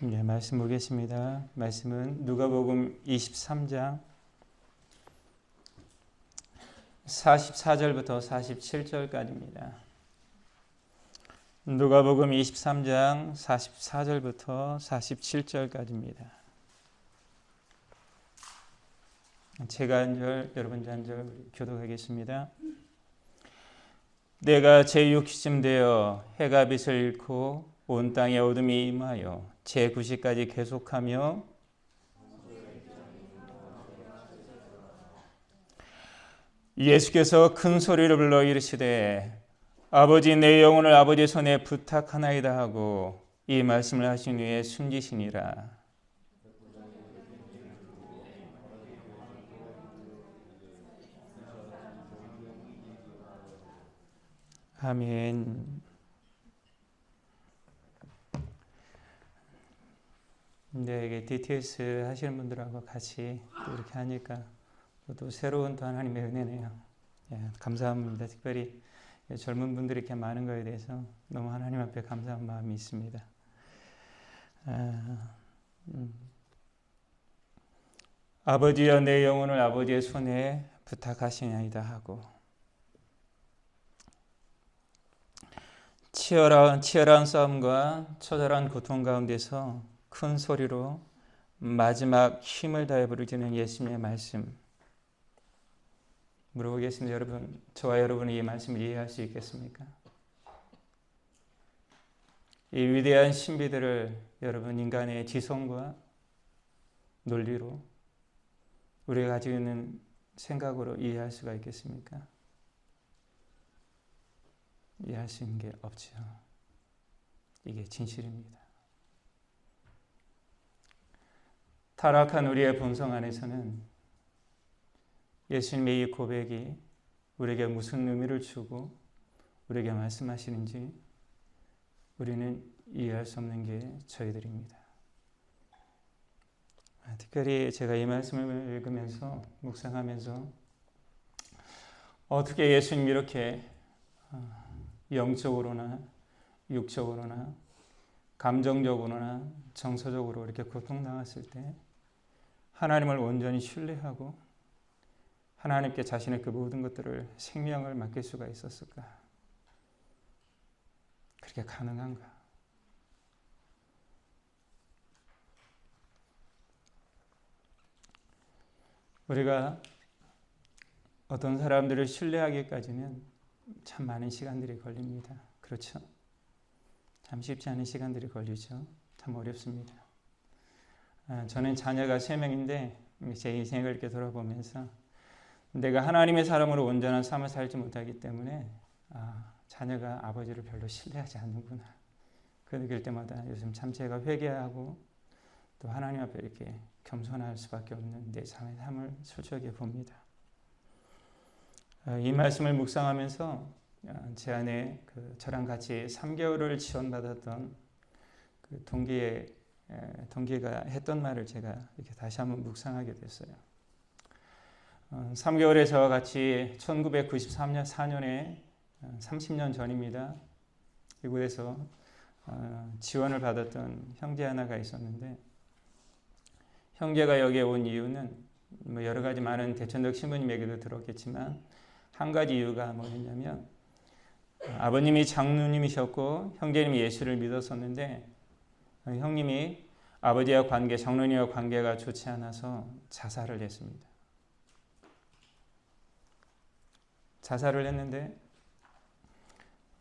네, 말씀 보겠습니다. 말씀은 누가복음 23장 44절부터 47절까지입니다. 누가복음 23장 44절부터 47절까지입니다. 제가 한 절, 여러분 한 절 교독하겠습니다. 내가 제6시쯤 되어 해가 빛을 잃고 온 땅에 어둠이 임하여 제9시까지 계속하며 예수께서 큰 소리를 불러 이르시되 아버지 내 영혼을 아버지의 손에 부탁하나이다 하고 이 말씀을 하신 후에 숨지시니라. 아멘. 네, 이게 DTS 하시는 분들하고 같이 이렇게 하니까 또 새로운 또 하나님의 은혜네요. 예, 감사합니다. 특별히 젊은 분들이 이렇게 많은 거에 대해서 너무 하나님 앞에 감사한 마음이 있습니다. 아버지여 내 영혼을 아버지의 손에 부탁하시나이다 하고 치열한 싸움과 처절한 고통 가운데서 큰 소리로 마지막 힘을 다해 부르짖는 예수님의 말씀. 물어보겠습니다. 여러분, 저와 여러분이 이 말씀을 이해할 수 있겠습니까? 이 위대한 신비들을 여러분 인간의 지성과 논리로 우리가 가지고 있는 생각으로 이해할 수가 있겠습니까? 이해할 수 있는 게 없죠. 이게 진실입니다. 타락한 우리의 본성 안에서는 예수님의 이 고백이 우리에게 무슨 의미를 주고 우리에게 말씀하시는지 우리는 이해할 수 없는 게 저희들입니다. 특별히 제가 이 말씀을 읽으면서 묵상하면서 어떻게 예수님이 이렇게 영적으로나 육적으로나 감정적으로나 정서적으로 이렇게 고통당했을 때 하나님을 온전히 신뢰하고 하나님께 자신의 그 모든 것들을 생명을 맡길 수가 있었을까? 그렇게 가능한가? 우리가 어떤 사람들을 신뢰하기까지는 참 많은 시간들이 걸립니다. 그렇죠? 참 쉽지 않은 시간들이 걸리죠. 참 어렵습니다. 저는 자녀가 3명인데 제 인생을 이렇게 돌아보면서 내가 하나님의 사람으로 온전한 삶을 살지 못하기 때문에 자녀가 아버지를 별로 신뢰하지 않는구나. 그 느낄 때마다 요즘 참 제가 회개하고 또 하나님 앞에 이렇게 겸손할 수밖에 없는 내 삶을 솔직하게 봅니다. 이 말씀을 묵상하면서 제 안에 저랑 같이 3개월을 지원받았던 그 동기가 했던 말을 제가 이렇게 다시 한번 묵상하게 됐어요. 3개월에 저와 같이 1993년 4년에 30년 전입니다. 이곳에서 지원을 받았던 형제 하나가 있었는데 형제가 여기에 온 이유는 여러 가지 많은 대천덕 신부님 얘기도 들었겠지만 한 가지 이유가 뭐였냐면 아버님이 장로님이셨고 형제님이 예수를 믿었었는데 형님이 아버지와 장로님과 관계가 좋지 않아서 자살을 했습니다. 자살을 했는데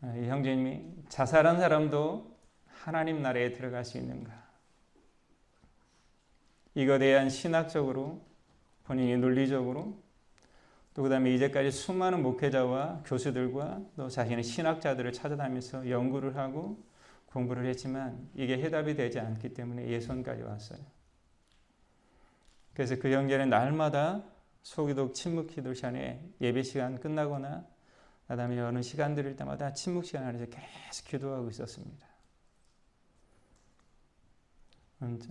이 형제님이 자살한 사람도 하나님 나라에 들어갈 수 있는가? 이거에 대한 신학적으로 본인이 논리적으로 또 그다음에 이제까지 수많은 목회자와 교수들과 또 자신의 신학자들을 찾아다니면서 연구를 하고 공부를 했지만 이게 해답이 되지 않기 때문에 예선까지 왔어요. 그래서 그 형제는 날마다 소기독 침묵 기도 시간에 예배 시간 끝나거나 그다음에 어느 시간들일 때마다 침묵 시간 안에서 계속 기도하고 있었습니다.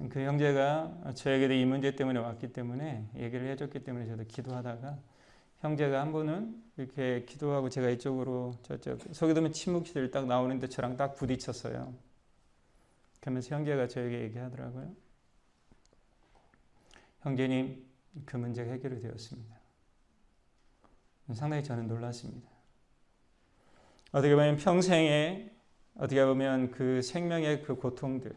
그 형제가 저에게도 이 문제 때문에 왔기 때문에 얘기를 해줬기 때문에 저도 기도하다가 형제가 한 번은 이렇게 기도하고 제가 이쪽으로 저쪽 소기도면 침묵시들 딱 나오는데 저랑 딱 부딪혔어요. 그러면서 형제가 저에게 얘기하더라고요. 형제님, 그 문제가 해결이 되었습니다. 상당히 저는 놀랐습니다. 어떻게 보면 평생에 어떻게 보면 그 생명의 그 고통들,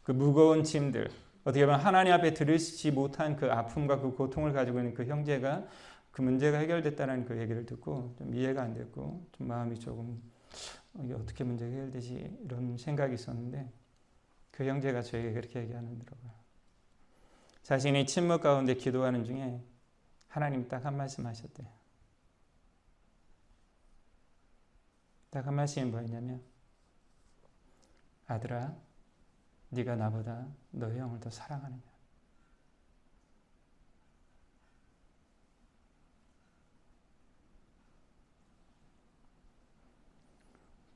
그 무거운 짐들, 어떻게 보면 하나님 앞에 들으시지 못한 그 아픔과 그 고통을 가지고 있는 그 형제가 그 문제가 해결됐다는 그 얘기를 듣고 좀 이해가 안 됐고 좀 마음이 조금 이게 어떻게 문제가 해결되지 이런 생각이 있었는데 그 형제가 저에게 그렇게 얘기하더라고요. 자신이 침묵 가운데 기도하는 중에 하나님이 딱 한 말씀 하셨대요. 딱 한 말씀이 뭐였냐면 아들아, 네가 나보다 너의 형을 더 사랑하느냐.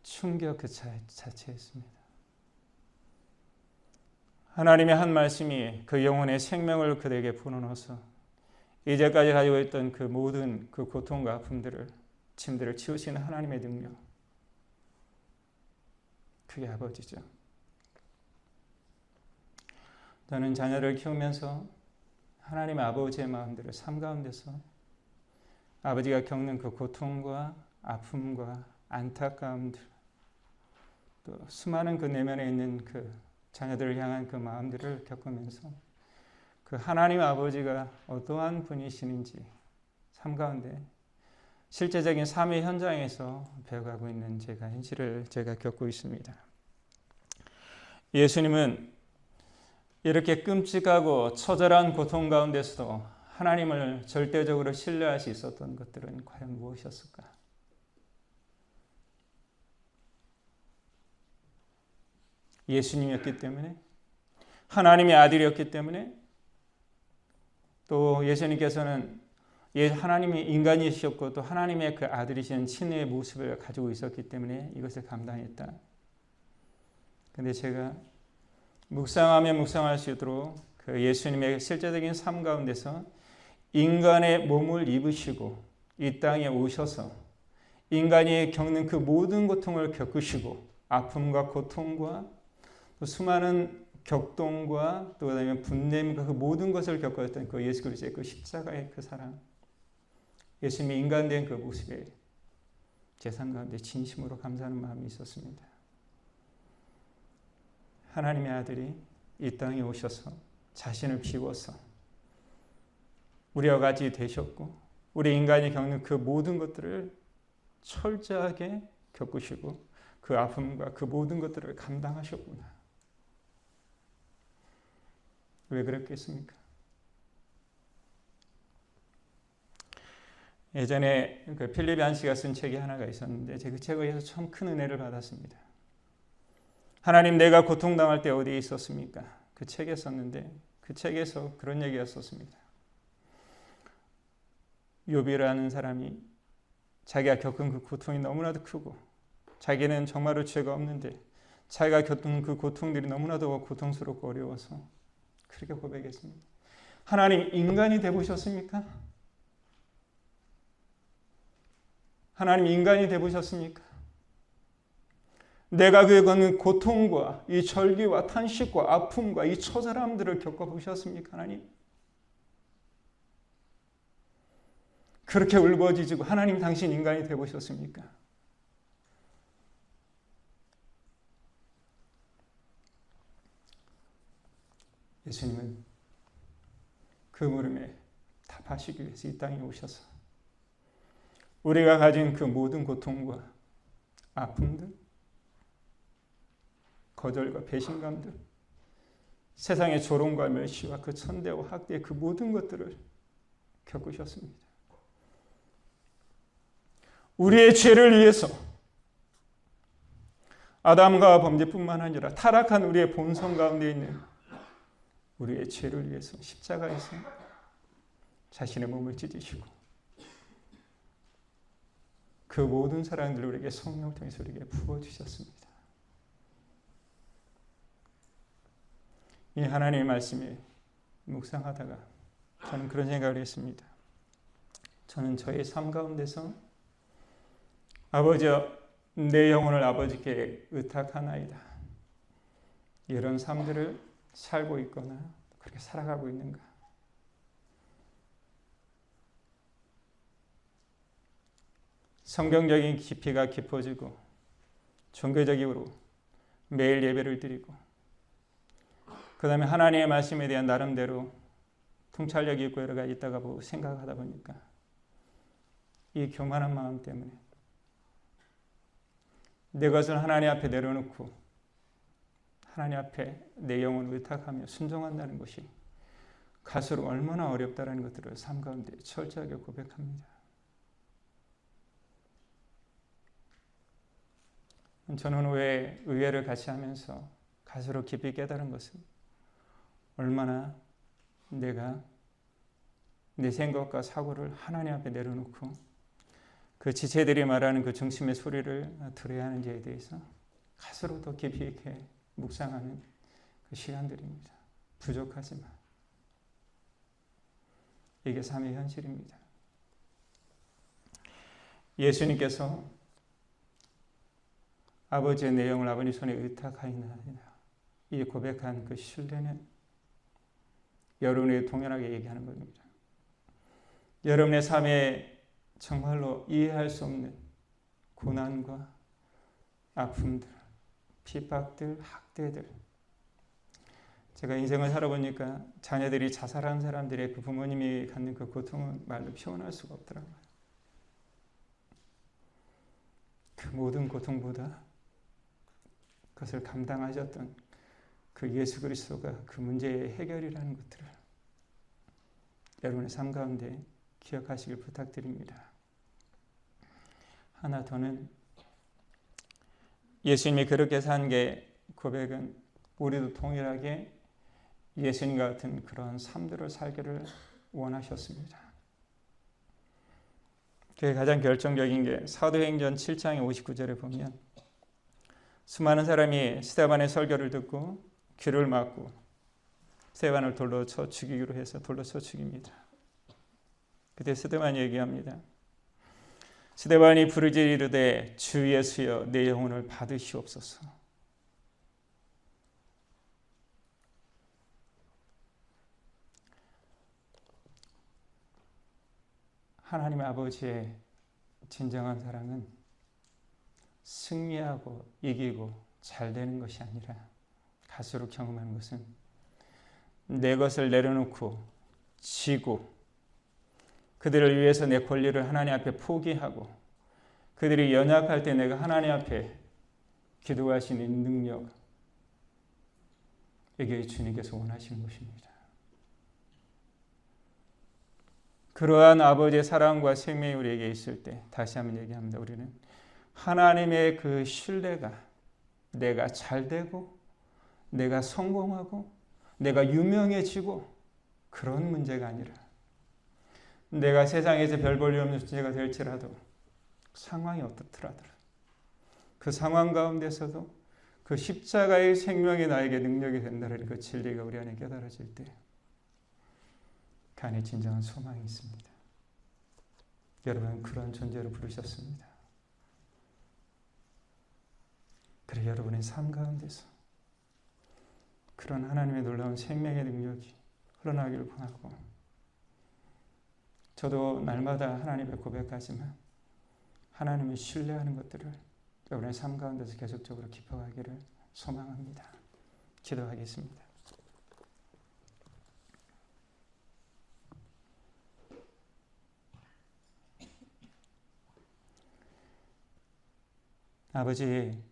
충격 그 자체였습니다. 하나님의 한 말씀이 그 영혼의 생명을 그에게 불어넣어서 이제까지 가지고 있던 그 모든 그 고통과 아픔들을 짐들을 치우시는 하나님의 능력, 그게 아버지죠. 저는 자녀를 키우면서 하나님의 아버지의 마음들을 삶 가운데서 아버지가 겪는 그 고통과 아픔과 안타까움들, 또 수많은 그 내면에 있는 그 자녀들을 향한 그 마음들을 겪으면서 그 하나님 아버지가 어떠한 분이시는지 삶 가운데 실제적인 삶의 현장에서 배워가고 있는 현실을 제가 겪고 있습니다. 예수님은 이렇게 끔찍하고 처절한 고통 가운데서도 하나님을 절대적으로 신뢰할 수 있었던 것들은 과연 무엇이었을까? 예수님이었기 때문에, 하나님의 아들이었기 때문에, 또 예수님께서는 하나님이 인간이셨고 또 하나님의 그 아들이신 친의 모습을 가지고 있었기 때문에 이것을 감당했다. 근데 제가 묵상하며 묵상할수록 그 예수님의 실제적인 삶 가운데서 인간의 몸을 입으시고 이 땅에 오셔서 인간이 겪는 그 모든 고통을 겪으시고 아픔과 고통과 또 수많은 격동과 또 그다음에 분냄과 그 모든 것을 겪었던 그 예수 그리스도의 그 십자가의 그 사랑, 예수님이 인간된 그 모습에 제 삶 가운데 진심으로 감사하는 마음이 있었습니다. 하나님의 아들이 이 땅에 오셔서 자신을 비워서 우리와 같이 되셨고 우리 인간이 겪는 그 모든 것들을 철저하게 겪으시고 그 아픔과 그 모든 것들을 감당하셨구나. 왜 그랬겠습니까? 예전에 그 필립 얀시가 쓴 책이 하나가 있었는데 제가 그 책을 해서 참 큰 은혜를 받았습니다. 하나님, 내가 고통당할 때 어디에 있었습니까? 그 책에 썼는데 그 책에서 그런 얘기가 썼습니다. 욥이라는 사람이 자기가 겪은 그 고통이 너무나도 크고 자기는 정말로 죄가 없는데 자기가 겪은 그 고통들이 너무나도 고통스럽고 어려워서 그렇게 고백했습니다. 하나님, 인간이 되보셨습니까? 하나님, 인간이 되보셨습니까? 내가 겪은 고통과 이 절규와 탄식과 아픔과 이 처절함들을 겪어보셨습니까? 하나님? 그렇게 울부짖고 하나님, 당신 인간이 되보셨습니까? 예수님은 그 물음에 답하시기 위해서 이 땅에 오셔서 우리가 가진 그 모든 고통과 아픔들, 거절과 배신감들, 세상의 조롱과 멸시와 그 천대와 학대의 그 모든 것들을 겪으셨습니다. 우리의 죄를 위해서 아담과 범죄뿐만 아니라 타락한 우리의 본성 가운데 있는 우리의 죄를 위해서 십자가에서 자신의 몸을 찢으시고 그 모든 사랑들을 우리에게 성령을 통해서 우리에게 부어주셨습니다. 이 하나님의 말씀에 묵상하다가 저는 그런 생각을 했습니다. 저는 저의 삶 가운데서 아버지여, 내 영혼을 아버지께 의탁하나이다. 이런 삶들을 살고 있거나 그렇게 살아가고 있는가? 성경적인 깊이가 깊어지고 종교적으로 매일 예배를 드리고 그 다음에 하나님의 말씀에 대한 나름대로 통찰력이 있고 여러 가지 있다가 생각하다 보니까 이 교만한 마음 때문에 내 것을 하나님 앞에 내려놓고 하나님 앞에 내 영혼을 의탁하며 순종한다는 것이 갈수록 얼마나 어렵다는 것들을 삶 가운데 철저하게 고백합니다. 저는 왜 의회를 같이 하면서 갈수록 깊이 깨달은 것은 얼마나 내가 내 생각과 사고를 하나님 앞에 내려놓고 그 지체들이 말하는 그 중심의 소리를 들어야 하는지에 대해서 갈수록 더 깊이 있게 묵상하는 그 시간들입니다. 부족하지만 이게 삶의 현실입니다. 예수님께서 아버지의 내용을 아버지 손에 의탁하였나이다. 이 고백한 그 신뢰는 여러분에게 동일하게 얘기하는 겁니다. 여러분의 삶에 정말로 이해할 수 없는 고난과 아픔들, 핍박들, 학대들. 제가 인생을 살아보니까 자녀들이 자살한 사람들의 그 부모님이 갖는 그 고통은 말로 표현할 수가 없더라고요. 그 모든 고통보다 그것을 감당하셨던 그 예수 그리스도가 그 문제의 해결이라는 것들을 여러분의 삶 가운데 기억하시길 부탁드립니다. 하나 더는 예수님이 그렇게 산 게 고백은 우리도 동일하게 예수님 같은 그런 삶들을 살기를 원하셨습니다. 그게 가장 결정적인 게 사도행전 7장의 59절에 보면 수많은 사람이 스데반의 설교를 듣고 귀를 막고 스데반을 돌로 쳐 죽이기로 해서 돌로 쳐 죽입니다. 그때 스데반이 얘기합니다. 스데반이 부르짖으되 주 예수여 내 영혼을 받으시옵소서. 하나님 아버지의 진정한 사랑은 승리하고 이기고 잘 되는 것이 아니라 갈수록 경험하는 것은 내 것을 내려놓고 지고 그들을 위해서 내 권리를 하나님 앞에 포기하고 그들이 연약할 때 내가 하나님 앞에 기도할 수 있는 능력, 이게 주님께서 원하시는 것입니다. 그러한 아버지의 사랑과 생명이 우리에게 있을 때 다시 한번 얘기합니다. 우리는 하나님의 그 신뢰가 내가 잘되고 내가 성공하고 내가 유명해지고 그런 문제가 아니라 내가 세상에서 별 볼 일 없는 존재가 될지라도 상황이 어떻더라도 그 상황 가운데서도 그 십자가의 생명이 나에게 능력이 된다는 그 진리가 우리 안에 깨달아질 때 그 안에 진정한 소망이 있습니다. 여러분 그런 존재로 부르셨습니다. 그래 여러분의 삶 가운데서 그런 하나님의 놀라운 생명의 능력이 흘러나기를 원하고 저도 날마다 하나님의 고백하지만 하나님을 신뢰하는 것들을 여러분의 삶 가운데서 계속적으로 깊어가기를 소망합니다. 기도하겠습니다. 아버지,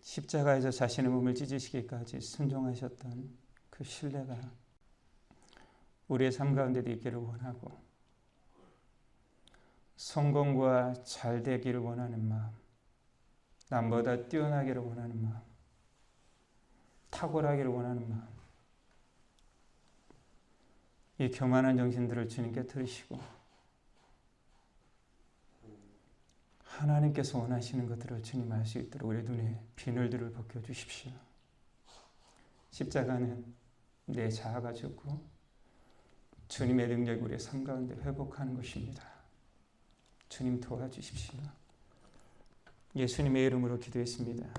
십자가에서 자신의 몸을 찢으시기까지 순종하셨던 그 신뢰가 우리의 삶 가운데도 있기를 원하고 성공과 잘 되기를 원하는 마음, 남보다 뛰어나기를 원하는 마음, 탁월하기를 원하는 마음, 이 교만한 정신들을 주님께 들으시고 하나님께서 원하시는 것들을 주님 알 수 있도록 우리 눈에 비늘들을 벗겨주십시오. 십자가는 내 자아가 죽고 주님의 능력이 우리의 삶 가운데 회복하는 것입니다. 주님 도와주십시오. 예수님의 이름으로 기도했습니다.